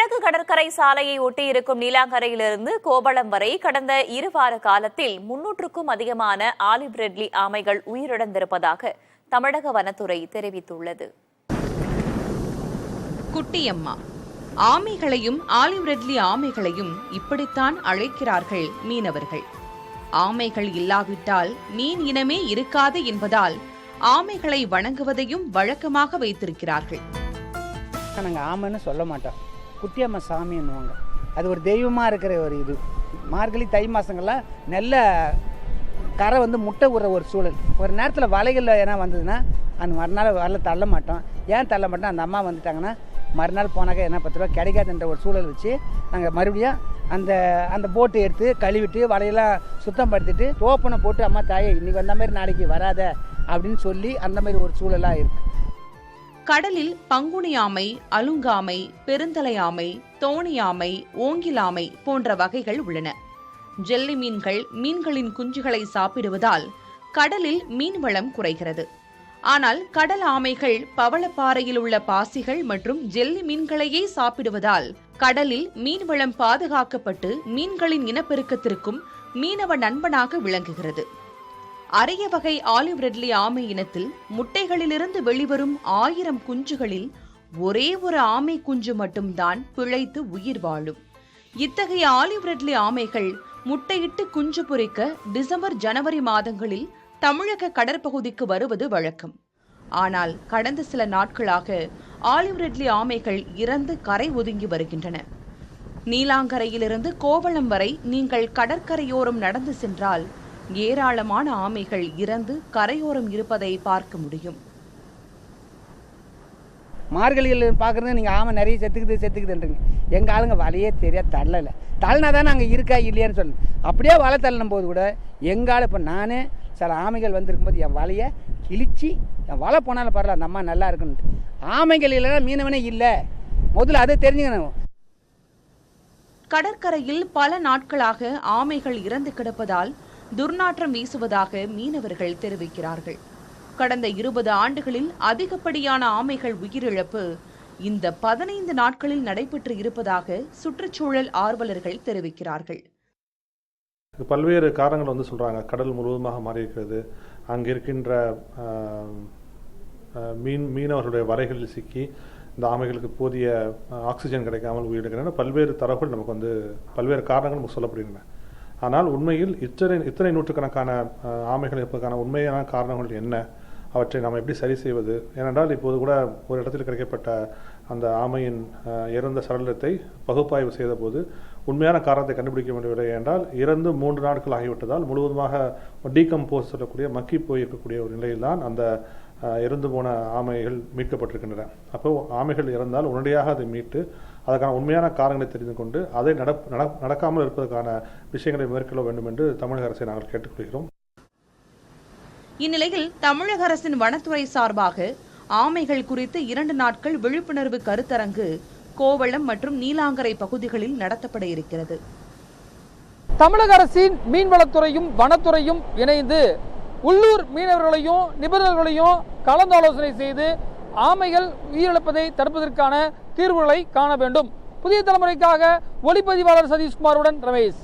கிழக்கு கடற்கரை சாலையை ஒட்டியிருக்கும் நீலாங்கரையிலிருந்து கோவளம் வரை கடந்த 2 வார காலத்தில் 300க்கும் அதிகமான ஆலிவ் ரெட்லி ஆமைகள் உயிரிழந்திருப்பதாக தமிழக வனத்துறை தெரிவித்துள்ளது. குட்டியம்மா ஆமைகளையும் ஆலிவ் ரெட்லி ஆமைகளையும் இப்படித்தான் அழைக்கிறார்கள் மீனவர்கள். ஆமைகள் இல்லாவிட்டால் மீன் இனமே இருக்காது என்பதால் ஆமைகளை வணங்குவதையும் வழக்கமாக வைத்திருக்கிறார்கள். நாங்கள் ஆமைன்னு சொல்ல மாட்டோம், குட்டியம்மா சாமின்னுவாங்க. அது ஒரு தெய்வமாக இருக்கிற ஒரு இது. மார்கழி தை மாதங்கள்லாம் நல்ல கரை முட்டை விடுற ஒரு சூழல். ஒரு நேரத்தில் வலைகளில் ஏன்னா வந்ததுன்னா அந்த மறுநாள் வரல தள்ள மாட்டோம். ஏன் தள்ள மாட்டோம், அந்த அம்மா வந்துட்டாங்கன்னா மறுநாள் போனாக்கா என்ன 10 ரூபா கிடைக்காதுன்ற ஒரு சூழல் வச்சு நாங்கள் மறுபடியும் அந்த போட்டு எடுத்து கழுவிட்டு வலையெல்லாம் சுத்தம் படுத்திட்டு ஓப்பனை போட்டு அம்மா தாயே இன்னைக்கு வந்த மாதிரி நாளைக்கு வராத அப்படின்னு சொல்லி அந்த மாதிரி ஒரு சூழலாக இருக்குது. கடலில் பங்குனி ஆமை, அலுங்காமை, பெருந்தலை ஆமை, தோணி ஆமை, ஓங்கிலாமை போன்ற வகைகள் உள்ளன. ஜெல்லி மீன்கள் மீன்களின் குஞ்சுகளை சாப்பிடுவதால் கடலில் மீன்வளம் குறைகிறது. ஆனால் கடல் ஆமைகள் பவளப்பாறையில் உள்ள பாசிகள் மற்றும் ஜெல்லி மீன்களையே சாப்பிடுவதால் கடலில் மீன்வளம் பாதுகாக்கப்பட்டு மீன்களின் இனப்பெருக்கத்திற்கும் மீனவ நண்பனாக விளங்குகிறது. அரிய வகை ஆலிவ் ரெட்லி ஆமை இனத்தில் முட்டைகளிலிருந்து வெளிவரும் 1000 குஞ்சுகளில் ஒரே ஒரு ஆமை குஞ்சு மட்டும்தான் பிழைத்து உயிர் வாழும். இத்தகைய ஆலிவ் ரெட்லி ஆமைகள் முட்டையிட்டு குஞ்சு பொரிக்க டிசம்பர் ஜனவரி மாதங்களில் தமிழக கடற்பகுதிக்கு வருவது வழக்கம். ஆனால் கடந்த சில நாட்களாக ஆலிவ் ரெட்லி ஆமைகள் இறந்து கரை ஒதுங்கி வருகின்றன. நீலாங்கரையிலிருந்து கோவளம் வரை நீங்கள் கடற்கரையோரம் நடந்து சென்றால் ஏராளமான ஆமைகள் இறந்து கரையோரம் இருப்பதை பார்க்க முடியும். மார்கழியில் பார்க்குறது நீங்கள் ஆமை நிறைய செத்துக்குதுன்றீங்க. எங்கள் ஆளுங்க வலையே தெரியாது, தள்ளலை. தள்ளினா தான் நாங்கள் இருக்கா இல்லையான்னு சொல்லு. அப்படியே வலை தள்ளும் போது கூட எங்கால இப்போ நானே சில ஆமைகள் வந்திருக்கும்போது என் வலையை கிழிச்சு என் வலை போனாலும் பரவாயில்ல, அந்த அம்மா நல்லா இருக்குன்ட்டு. ஆமைகள் இல்லைன்னா மீனவனே இல்லை, முதல்ல அதை தெரிஞ்சுக்கணும். கடற்கரையில் பல நாட்களாக ஆமைகள் இறந்து கிடப்பதால் துர்நாற்றம் வீசுவதாக மீனவர்கள் தெரிவிக்கிறார்கள். கடந்த 20 ஆண்டுகளில் அதிகப்படியான ஆமைகள் உயிரிழப்பு இந்த 15 நாட்களில் நடைபெற்று இருப்பதாக சுற்றுச்சூழல் ஆர்வலர்கள் தெரிவிக்கிறார்கள். பல்வேறு காரணங்கள் சொல்றாங்க. கடல் முழுவதுமாக மாறி இருக்கிறது, அங்கே இருக்கின்ற மீனவர்களுடைய வலைகளில் சிக்கி இந்த ஆமைகளுக்கு போதிய ஆக்சிஜன் கிடைக்காமல் உயிரிழக்கின்றன. பல்வேறு தரவுகள் நமக்கு பல்வேறு காரணங்கள் நமக்கு சொல்லப்படுகின்றன. ஆனால் உண்மையில் இத்தனை நூற்றுக்கணக்கான ஆமைகள் இருப்பதற்கான உண்மையான காரணங்கள் என்ன, அவற்றை நாம் எப்படி சரி செய்வது? ஏனென்றால் இப்போது கூட ஒரு இடத்தில் கிடைக்கப்பட்ட அந்த ஆமையின் இறந்த சடலத்தை பகுப்பாய்வு செய்த போது உண்மையான காரணத்தை கண்டுபிடிக்க முடியவில்லை. என்றால் இறந்து 3 நாட்கள் ஆகிவிட்டதால் முழுவதுமாக டீகம்போஸ் சொல்லக்கூடிய மக்கி போயிருக்கக்கூடிய ஒரு நிலையில்தான் அந்த இறந்து போன ஆமைகள் மீட்கப்பட்டிருக்கின்றன. அப்போ ஆமைகள் இறந்தால் உடனடியாக அதை மீட்டு அதற்கான உண்மையான காரணங்களை தெரிந்து கொண்டு அதை நடக்காமல் இருப்பதற்கான விஷயங்களை மேற்கொள்ள வேண்டும் என்று தமிழக அரசை நாங்கள் கேட்டுக்கொள்கிறோம். இந்நிலையில் தமிழக அரசின் வனத்துறை சார்பாக ஆமைகள் குறித்து 2 நாட்கள் விழிப்புணர்வு கருத்தரங்கு கோவளம் மற்றும் நீலாங்கரை பகுதிகளில் நடத்தப்பட இருக்கிறது. தமிழக அரசின் மீன்வளத்துறையும் வனத்துறையும் இணைந்து உள்ளூர் மீனவர்களையும் நிபுணர்களையும் கலந்தாலோசனை செய்து ஆமைகள் உயிரிழப்பதை தடுப்பதற்கான தீர்வுகளை காண வேண்டும். புதிய தலைமுறைக்காக ஒளிப்பதிவாளர் சதீஷ்குமாருடன் ரமேஷ்.